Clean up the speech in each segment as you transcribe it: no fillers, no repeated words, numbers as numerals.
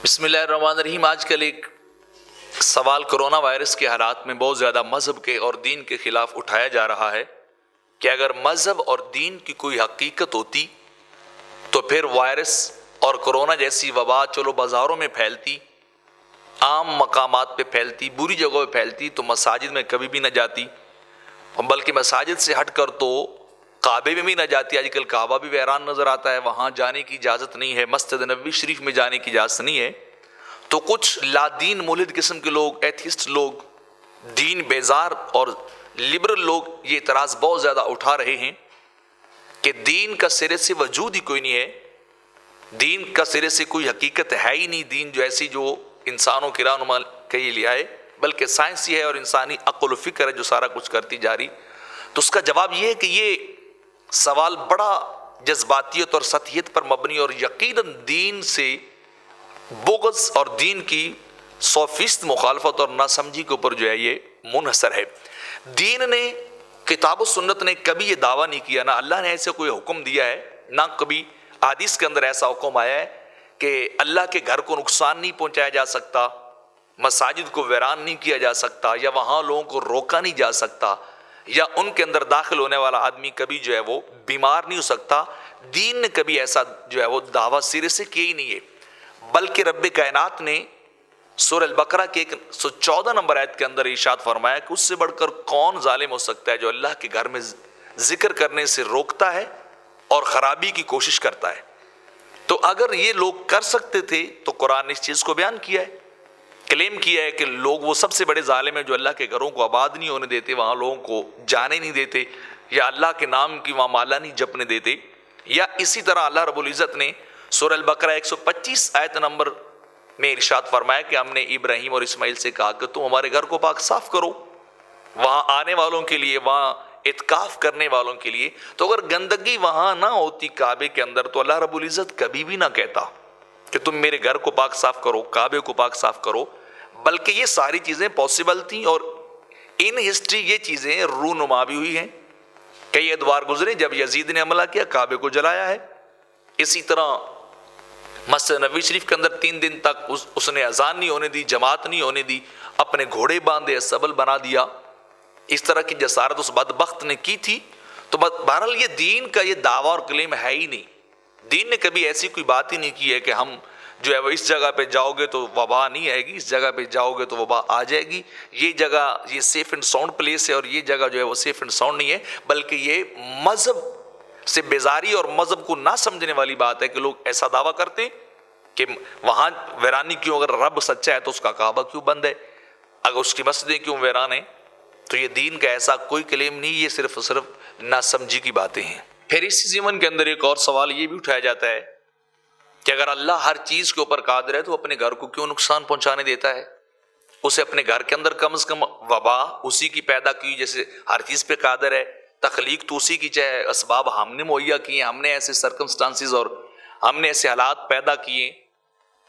بسم اللہ الرحمن الرحیم۔ آج کل ایک سوال کرونا وائرس کے حالات میں بہت زیادہ مذہب کے اور دین کے خلاف اٹھایا جا رہا ہے کہ اگر مذہب اور دین کی کوئی حقیقت ہوتی تو پھر وائرس اور کرونا جیسی وبا چلو بازاروں میں پھیلتی، عام مقامات پہ پھیلتی، بری جگہوں پہ پھیلتی تو مساجد میں کبھی بھی نہ جاتی، بلکہ مساجد سے ہٹ کر تو کعبے میں بھی نہ جاتی۔ آج کل کعبہ بھی ویران نظر آتا ہے، وہاں جانے کی اجازت نہیں ہے، مسجد نبوی شریف میں جانے کی اجازت نہیں ہے۔ تو کچھ لادین ملحد قسم کے لوگ، ایتھیسٹ لوگ، دین بیزار اور لبرل لوگ یہ اعتراض بہت زیادہ اٹھا رہے ہیں کہ دین کا سرے سے وجود ہی کوئی نہیں ہے، دین کا سرے سے کوئی حقیقت ہے ہی نہیں، دین جو ایسی جو انسانوں کی رہنما کے لیے آئے بلکہ سائنسی ہے اور انسانی عقل و فکر ہے جو سارا کچھ کرتی جا رہی۔ تو اس کا جواب یہ ہے کہ یہ سوال بڑا جذباتیت اور سطحیت پر مبنی اور یقیناً دین سے بغض اور دین کی 100% مخالفت اور ناسمجھی کے اوپر جو ہے یہ منحصر ہے۔ دین نے، کتاب و سنت نے کبھی یہ دعویٰ نہیں کیا، نہ اللہ نے ایسے کوئی حکم دیا ہے، نہ کبھی حدیث کے اندر ایسا حکم آیا ہے کہ اللہ کے گھر کو نقصان نہیں پہنچایا جا سکتا، مساجد کو ویران نہیں کیا جا سکتا، یا وہاں لوگوں کو روکا نہیں جا سکتا، یا ان کے اندر داخل ہونے والا آدمی کبھی جو ہے وہ بیمار نہیں ہو سکتا۔ دین نے کبھی ایسا جو ہے وہ دعویٰ سرے سے کیا ہی نہیں ہے، بلکہ رب کائنات نے سورہ البقرہ کے 114 نمبر آیت کے اندر ارشاد فرمایا کہ اس سے بڑھ کر کون ظالم ہو سکتا ہے جو اللہ کے گھر میں ذکر کرنے سے روکتا ہے اور خرابی کی کوشش کرتا ہے۔ تو اگر یہ لوگ کر سکتے تھے تو قرآن نے اس چیز کو بیان کیا ہے، کلیم کیا ہے کہ لوگ وہ سب سے بڑے ظالم ہیں جو اللہ کے گھروں کو آباد نہیں ہونے دیتے، وہاں لوگوں کو جانے نہیں دیتے، یا اللہ کے نام کی وہاں مالا نہیں جپنے دیتے۔ یا اسی طرح اللہ رب العزت نے سورہ البقرہ 125 آیت نمبر میں ارشاد فرمایا کہ ہم نے ابراہیم اور اسماعیل سے کہا کہ تم ہمارے گھر کو پاک صاف کرو، وہاں آنے والوں کے لیے، وہاں اعتکاف کرنے والوں کے لیے۔ تو اگر گندگی وہاں نہ ہوتی کعبے کے اندر تو اللہ رب العزت کبھی بھی نہ کہتا کہ تم میرے گھر کو پاک صاف کرو، کعبے کو پاک صاف کرو، بلکہ یہ ساری چیزیں پاسبل تھیں اور ان ہسٹری یہ چیزیں رونما بھی ہوئی ہیں۔ کئی ادوار گزرے جب یزید نے حملہ کیا، کعبے کو جلایا ہے۔ اسی طرح مسجد نبوی شریف کے اندر 3 دن تک اس نے اذان نہیں ہونے دی، جماعت نہیں ہونے دی، اپنے گھوڑے باندھے، سبل بنا دیا۔ اس طرح کی جسارت اس بدبخت نے کی تھی۔ تو بہرحال یہ دین کا یہ دعویٰ اور کلیم ہے ہی نہیں، دین نے کبھی ایسی کوئی بات ہی نہیں کی ہے کہ ہم جو ہے وہ اس جگہ پہ جاؤ گے تو وبا نہیں آئے گی، اس جگہ پہ جاؤ گے تو وبا آ جائے گی، یہ جگہ یہ سیف اینڈ ساؤنڈ پلیس ہے اور یہ جگہ جو ہے وہ سیف اینڈ ساؤنڈ نہیں ہے، بلکہ یہ مذہب سے بیزاری اور مذہب کو نہ سمجھنے والی بات ہے کہ لوگ ایسا دعویٰ کرتے کہ وہاں ویرانی کیوں، اگر رب سچا ہے تو اس کا کعبہ کیوں بند ہے، اگر اس کی مسجدیں کیوں ویران ہیں۔ تو یہ دین کا ایسا کوئی کلیم نہیں، یہ صرف ناسمجھی کی باتیں ہیں۔ پھر اسی ضمن کے اندر ایک اور سوال یہ بھی اٹھایا جاتا ہے کہ اگر اللہ ہر چیز کے اوپر قادر ہے تو اپنے گھر کو کیوں نقصان پہنچانے دیتا ہے؟ اسے اپنے گھر کے اندر کم از کم وبا اسی کی پیدا کی، جیسے ہر چیز پہ قادر ہے، تخلیق تو اسی کی، چاہے اسباب ہم نے مہیا کیے، ہم نے ایسے سرکمسٹانسز اور ہم نے ایسے حالات پیدا کیے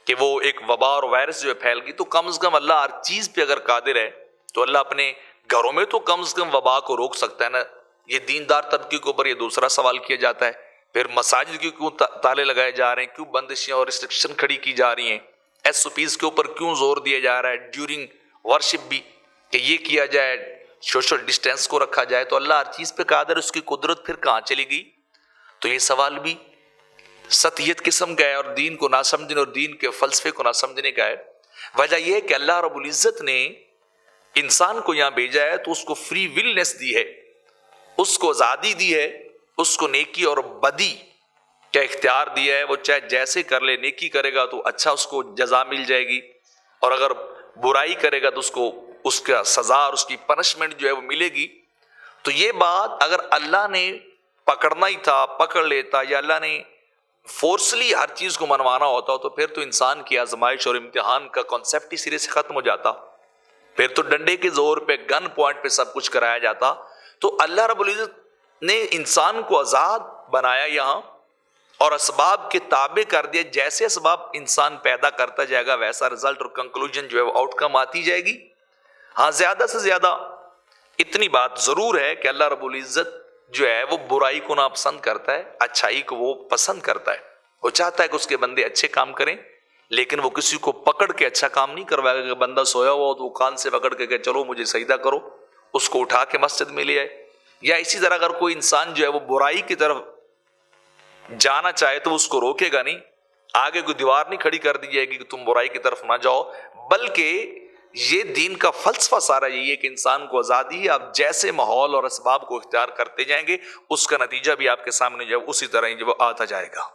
کہ وہ ایک وبا اور وائرس جو ہے پھیل گئی، تو کم از کم اللہ ہر چیز پہ اگر قادر ہے تو اللہ اپنے گھروں میں تو کم از کم وبا کو روک سکتا ہے نا۔ یہ دیندار طبقے کے اوپر یہ دوسرا سوال کیا جاتا ہے۔ پھر مساجد کی کیوں تالے لگائے جا رہے ہیں، کیوں بندشیں اور ریسٹرکشن کھڑی کی جا رہی ہیں، ایس او پیز کے اوپر کیوں زور دیا جا رہا ہے ڈیورنگ ورشپ بھی کہ یہ کیا جائے، سوشل ڈسٹینس کو رکھا جائے، تو اللہ ہر چیز پہ قادر، اس کی قدرت پھر کہاں چلی گئی؟ تو یہ سوال بھی سطحیت قسم کا ہے اور دین کو نہ سمجھنے اور دین کے فلسفے کو نہ سمجھنے کا ہے۔ وجہ یہ ہے کہ اللہ رب العزت نے انسان کو یہاں بھیجا ہے تو اس کو فری ولنس دی ہے، اس کو آزادی دی ہے، اس کو نیکی اور بدی کا اختیار دیا ہے، وہ چاہے جیسے کر لے، نیکی کرے گا تو اچھا اس کو جزا مل جائے گی، اور اگر برائی کرے گا تو اس کو اس کا سزا اور اس کی پنشمنٹ جو ہے وہ ملے گی۔ تو یہ بات اگر اللہ نے پکڑنا ہی تھا پکڑ لیتا، یا اللہ نے فورسلی ہر چیز کو منوانا ہوتا تو پھر تو انسان کی آزمائش اور امتحان کا کانسیپٹ ہی سرے سے ختم ہو جاتا، پھر تو ڈنڈے کے زور پہ، گن پوائنٹ پہ سب کچھ کرایا جاتا۔ تو اللہ رب العزت نے انسان کو آزاد بنایا یہاں اور اسباب کے تابع کر دیا، جیسے اسباب انسان پیدا کرتا جائے گا ویسا رزلٹ اور کنکلوژن جو ہے وہ آؤٹ کم آتی جائے گی۔ ہاں زیادہ سے زیادہ اتنی بات ضرور ہے کہ اللہ رب العزت جو ہے وہ برائی کو ناپسند کرتا ہے، اچھائی کو وہ پسند کرتا ہے، وہ چاہتا ہے کہ اس کے بندے اچھے کام کریں، لیکن وہ کسی کو پکڑ کے اچھا کام نہیں کروائے گا کہ بندہ سویا ہوا ہو تو وہ کان سے پکڑ کے کہ چلو مجھے سجدہ کرو، اس کو اٹھا کے مسجد میں لے آئے. یا اسی طرح اگر کوئی انسان جو ہے وہ برائی کی طرف جانا چاہے تو اس کو روکے گا نہیں، آگے کوئی دیوار نہیں کھڑی کر دی جائے گی کہ تم برائی کی طرف نہ جاؤ، بلکہ یہ دین کا فلسفہ سارا یہی ہے کہ انسان کو آزادی ہے، آپ جیسے ماحول اور اسباب کو اختیار کرتے جائیں گے اس کا نتیجہ بھی آپ کے سامنے جو ہے اسی طرح ہی جو آتا جائے گا.